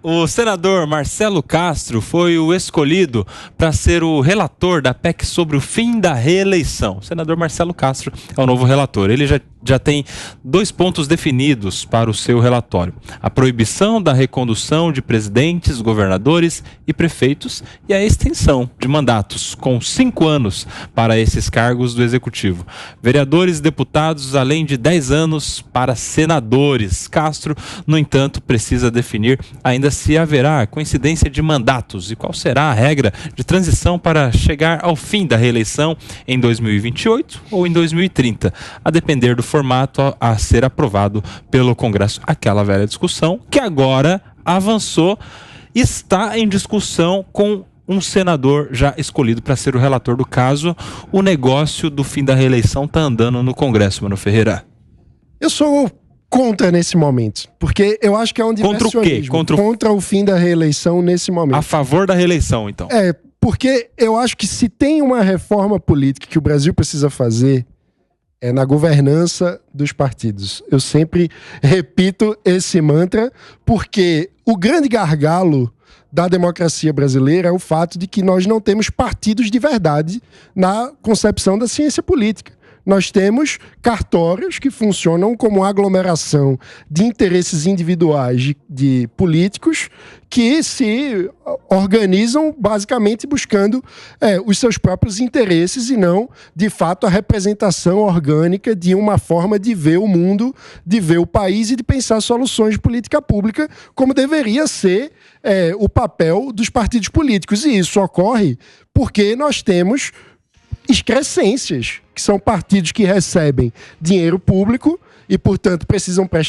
O senador Marcelo Castro foi o escolhido para ser o relator da PEC sobre o fim da reeleição. O senador Marcelo Castro é o novo relator. Ele já tem 2 pontos definidos para o seu relatório: a proibição da recondução de presidentes, governadores e prefeitos e a extensão de mandatos com 5 anos para esses cargos do Executivo. Vereadores e deputados, além de 10 anos para senadores. Castro, no entanto, precisa definir ainda se haverá coincidência de mandatos e qual será a regra de transição para chegar ao fim da reeleição em 2028 ou em 2030, a depender do formato a ser aprovado pelo Congresso. Aquela velha discussão que agora avançou, está em discussão com um senador já escolhido para ser o relator do caso. O negócio do fim da reeleição está andando no Congresso, Mano Ferreira. Eu sou contra nesse momento, porque eu acho que é um diversionismo. Contra o quê? Contra o fim da reeleição nesse momento. A favor da reeleição, então. Porque eu acho que se tem uma reforma política que o Brasil precisa fazer, é na governança dos partidos. Eu sempre repito esse mantra, porque o grande gargalo da democracia brasileira é o fato de que nós não temos partidos de verdade na concepção da ciência política. Nós temos cartórios que funcionam como aglomeração de interesses individuais de políticos que se organizam basicamente buscando os seus próprios interesses e não, de fato, a representação orgânica de uma forma de ver o mundo, de ver o país e de pensar soluções de política pública como deveria ser o papel dos partidos políticos. E isso ocorre porque nós temos excrescências, que são partidos que recebem dinheiro público e, portanto,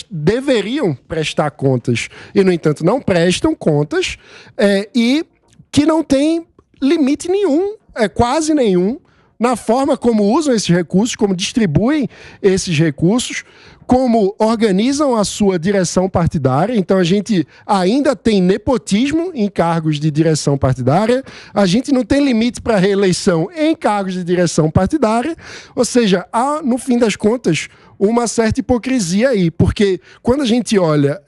deveriam prestar contas e, no entanto, não prestam contas, e que não tem limite nenhum, quase nenhum, na forma como usam esses recursos, como distribuem esses recursos, como organizam a sua direção partidária. Então a gente ainda tem nepotismo em cargos de direção partidária, a gente não tem limite para reeleição em cargos de direção partidária, ou seja, há, no fim das contas, uma certa hipocrisia aí, porque quando a gente olha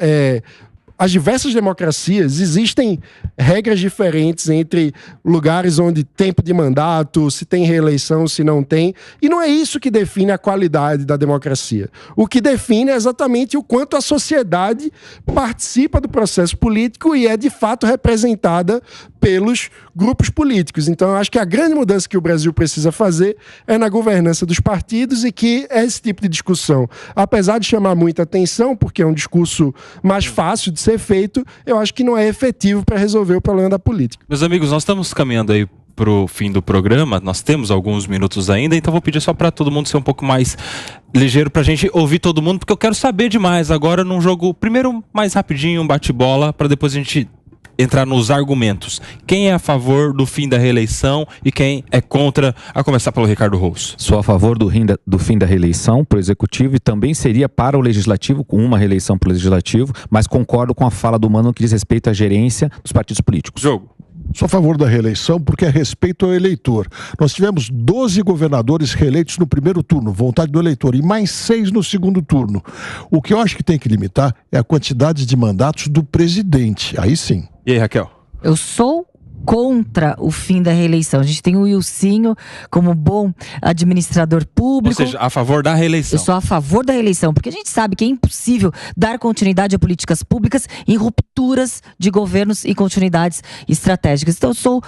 as diversas democracias, existem regras diferentes entre lugares onde tempo de mandato, se tem reeleição, se não tem. E não é isso que define a qualidade da democracia. O que define é exatamente o quanto a sociedade participa do processo político e é, de fato, representada pelos grupos políticos. Então, eu acho que a grande mudança que o Brasil precisa fazer é na governança dos partidos e que esse tipo de discussão, apesar de chamar muita atenção, porque é um discurso mais fácil de ser feito, eu acho que não é efetivo para resolver o problema da política. Meus amigos, nós estamos caminhando aí pro fim do programa, nós temos alguns minutos ainda, então vou pedir só para todo mundo ser um pouco mais ligeiro pra gente ouvir todo mundo, porque eu quero saber demais agora num jogo, primeiro mais rapidinho, um bate-bola, para depois a gente entrar nos argumentos. Quem é a favor do fim da reeleição e quem é contra, a começar pelo Ricardo Rous? Sou a favor do fim da reeleição para o Executivo e também seria para o Legislativo, com uma reeleição para o Legislativo, mas concordo com a fala do Mano que diz respeito à gerência dos partidos políticos. Jogo. Sou a favor da reeleição porque é respeito ao eleitor. Nós tivemos 12 governadores reeleitos no primeiro turno, vontade do eleitor, e mais 6 no segundo turno. O que eu acho que tem que limitar é a quantidade de mandatos do presidente. Aí sim. E aí, Raquel? Eu sou contra o fim da reeleição. A gente tem o Wilsinho como bom administrador público. Ou seja, a favor da reeleição. Eu sou a favor da reeleição, porque a gente sabe que é impossível dar continuidade a políticas públicas em rupturas de governos e continuidades estratégicas. Então eu sou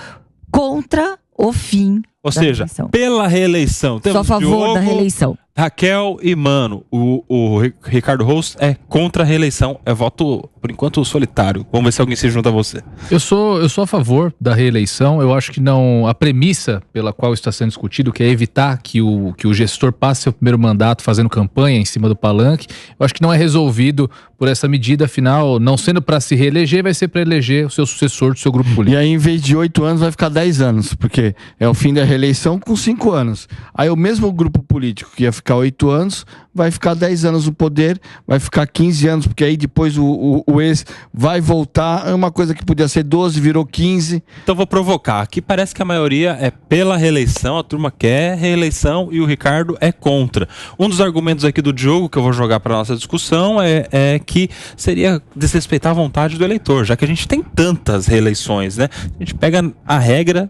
contra o fim Ou da seja, reeleição. pela reeleição. Sou a favor Diogo, da reeleição. Raquel e Mano. O Ricardo Rous é contra a reeleição. É voto, por enquanto, solitário. Vamos ver se alguém se junta a você. Eu sou a favor da reeleição. Eu acho que não, a premissa pela qual está sendo discutido, que é evitar que o gestor passe seu primeiro mandato fazendo campanha em cima do palanque, eu acho que não é resolvido por essa medida. Afinal, não sendo para se reeleger, vai ser para eleger o seu sucessor do seu grupo político. E aí, em vez de 8 anos, vai ficar 10 anos, porque é o fim da reeleição com 5 anos. Aí o mesmo grupo político que ia ficar ficar 8 anos, vai ficar 10 anos no poder, vai ficar 15 anos, porque aí depois o ex vai voltar. É uma coisa que podia ser 12, virou 15. Então vou provocar. Aqui parece que a maioria é pela reeleição, a turma quer reeleição e o Ricardo é contra. Um dos argumentos aqui do Diogo, que eu vou jogar para nossa discussão, é que seria desrespeitar a vontade do eleitor, já que a gente tem tantas reeleições, né? A gente pega a regra,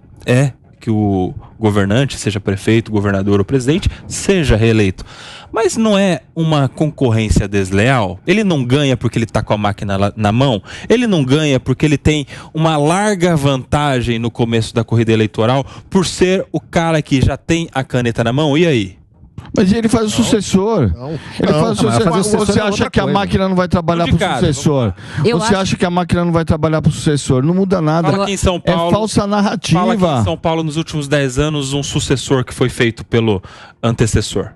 que o governante, seja prefeito, governador ou presidente, seja reeleito. Mas não é uma concorrência desleal? Ele não ganha porque ele está com a máquina na mão? Ele não ganha porque ele tem uma larga vantagem no começo da corrida eleitoral por ser o cara que já tem a caneta na mão? E aí? Mas ele faz o sucessor. Ele faz o sucessor. Você acha que a máquina não vai trabalhar para o sucessor? Você acha que a máquina não vai trabalhar para o sucessor? Não muda nada. Fala aqui em São Paulo, é falsa narrativa. Fala aqui em São Paulo, nos últimos 10 anos, um sucessor que foi feito pelo antecessor.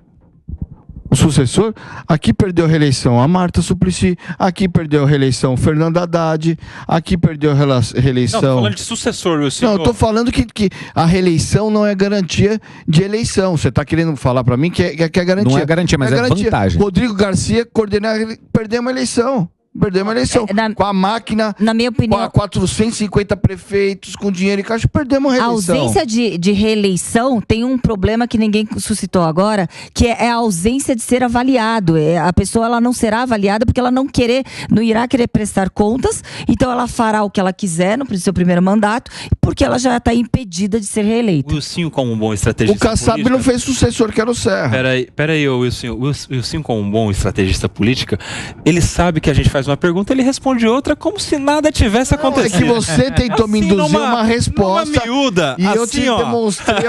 O sucessor? Aqui perdeu a reeleição a Marta Suplicy, aqui perdeu a reeleição o Fernando Haddad, aqui perdeu a reeleição... Não, tô falando de sucessor, Wilson. Não, eu tô falando que a reeleição não é garantia de eleição. Você tá querendo falar para mim que é garantia. Não é garantia, mas é garantia. Vantagem. Rodrigo Garcia perdeu uma eleição. Perdeu uma eleição. Com a máquina, na minha opinião, com 450 prefeitos, com dinheiro em caixa, perdemos a reeleição. A ausência de reeleição tem um problema que ninguém suscitou agora, que é a ausência de ser avaliado. A pessoa ela não será avaliada porque ela não irá querer prestar contas, então ela fará o que ela quiser no seu primeiro mandato, porque ela já está impedida de ser reeleita. O Wilson, como um bom estrategista político... O Kassab não fez sucessor, que era o Serra. Peraí, Wilson. O Wilson, como um bom estrategista político, ele sabe que a gente faz uma pergunta, ele responde outra como se nada tivesse acontecido. É que você tentou me induzir uma resposta miúda, e eu te demonstrei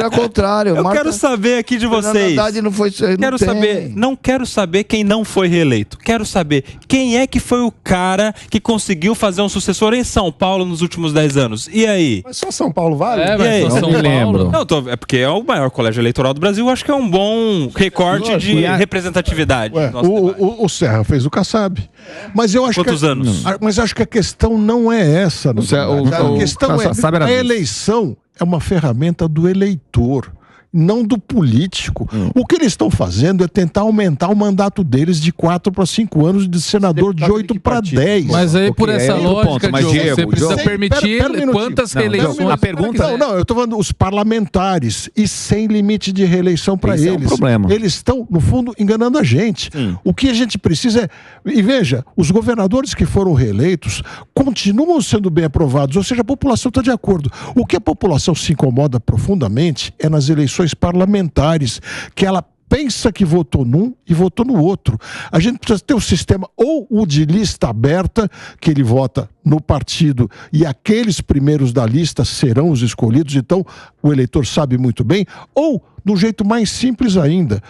ao contrário. Eu quero saber aqui de vocês. Não quero saber quem não foi reeleito. Quero saber quem é que foi o cara que conseguiu fazer um sucessor em São Paulo nos últimos 10 anos. E aí? Mas só São Paulo vale? Não me lembro. É porque é o maior colégio eleitoral do Brasil. Acho que é um bom recorte de representatividade. O Serra fez o Kassab. Mas eu acho Quantos anos? Mas acho que a questão não é essa. A questão a eleição é uma ferramenta do eleitor, não do político. O que eles estão fazendo é tentar aumentar o mandato deles de 4 para 5 anos, de senador de 8 para 10. Mas aí por essa lógica, mas Diego, você precisa permitir quantas reeleições... A pergunta Não, eu estou falando os parlamentares e sem limite de reeleição para eles. É um problema. Eles estão, no fundo, enganando a gente. O que a gente precisa é... E veja, os governadores que foram reeleitos continuam sendo bem aprovados, ou seja, a população está de acordo. O que a população se incomoda profundamente é nas eleições parlamentares, que ela pensa que votou num e votou no outro. A gente precisa ter um sistema ou o de lista aberta, que ele vota no partido e aqueles primeiros da lista serão os escolhidos, então o eleitor sabe muito bem, ou de um jeito mais simples ainda,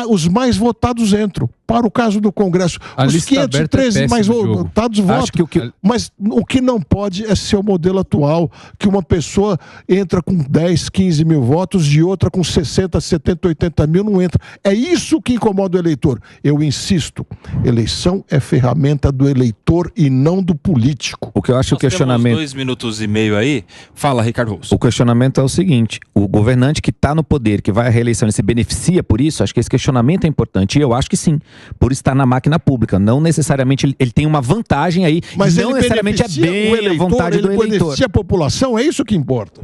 os mais votados entram. Para o caso do Congresso, os 513 mais votados votam. Mas o que não pode é ser o modelo atual, que uma pessoa entra com 10, 15 mil votos e outra com 60, 70, 80 mil não entra. É isso que incomoda o eleitor. Eu insisto, eleição é ferramenta do eleitor e não do político. O que eu acho que o questionamento... Temos 2 minutos e meio aí. Fala, Ricardo Russo. O questionamento é o seguinte: o governante que está no poder, que vai à reeleição, ele se beneficia por isso? Acho que esse questionamento é importante. E eu acho que sim, por estar na máquina pública. Não necessariamente ele tem uma vantagem aí. Mas não necessariamente é bem eleitor, a vontade do eleitor. Ele beneficia a população, é isso que importa.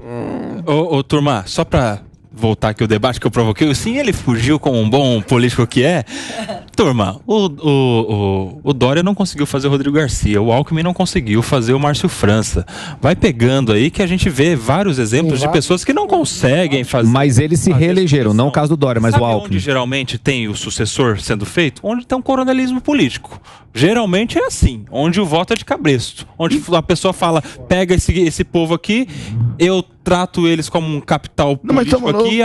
Turma, só para voltar aqui o debate que eu provoquei, sim, ele fugiu como um bom político que é. Turma, o Dória não conseguiu fazer o Rodrigo Garcia, o Alckmin não conseguiu fazer o Márcio França. Vai pegando aí que a gente vê vários exemplos de pessoas que não conseguem fazer. Mas eles se reelegeram, não o caso do Dória, mas Sabe o Alckmin. Onde geralmente tem o sucessor sendo feito? Onde tem um coronelismo político. Geralmente é assim, onde o voto é de cabresto. Onde a pessoa fala, pega esse povo aqui, eu trato eles como um capital político aqui.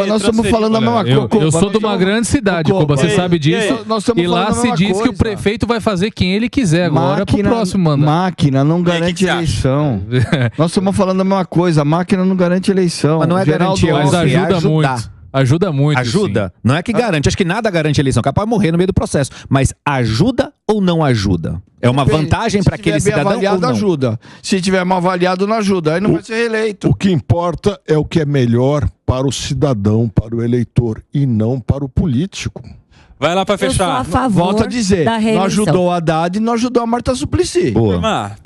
Nós estamos falando a mesma coisa. Eu sou de uma grande cidade, Coba, você sabe disso. E lá se diz que o prefeito vai fazer quem ele quiser agora pro próximo mandato. Máquina não garante eleição. Nós estamos falando a mesma coisa, a máquina não garante eleição. Mas não é garantia, mas ajuda muito. Ajuda muito. Ajuda? Sim. Não é que garante. Acho que nada garante a eleição. Capaz de morrer no meio do processo. Mas ajuda ou não ajuda? É uma vantagem para aquele cidadão avaliado, ou não? Ajuda. Se tiver mal avaliado, não ajuda. Aí não vai ser reeleito. O que importa é o que é melhor para o cidadão, para o eleitor, e não para o político. Vai lá para fechar. Eu sou a favor Volto a dizer, da reeleição. não ajudou a Haddad e não ajudou a Marta Suplicy. Boa.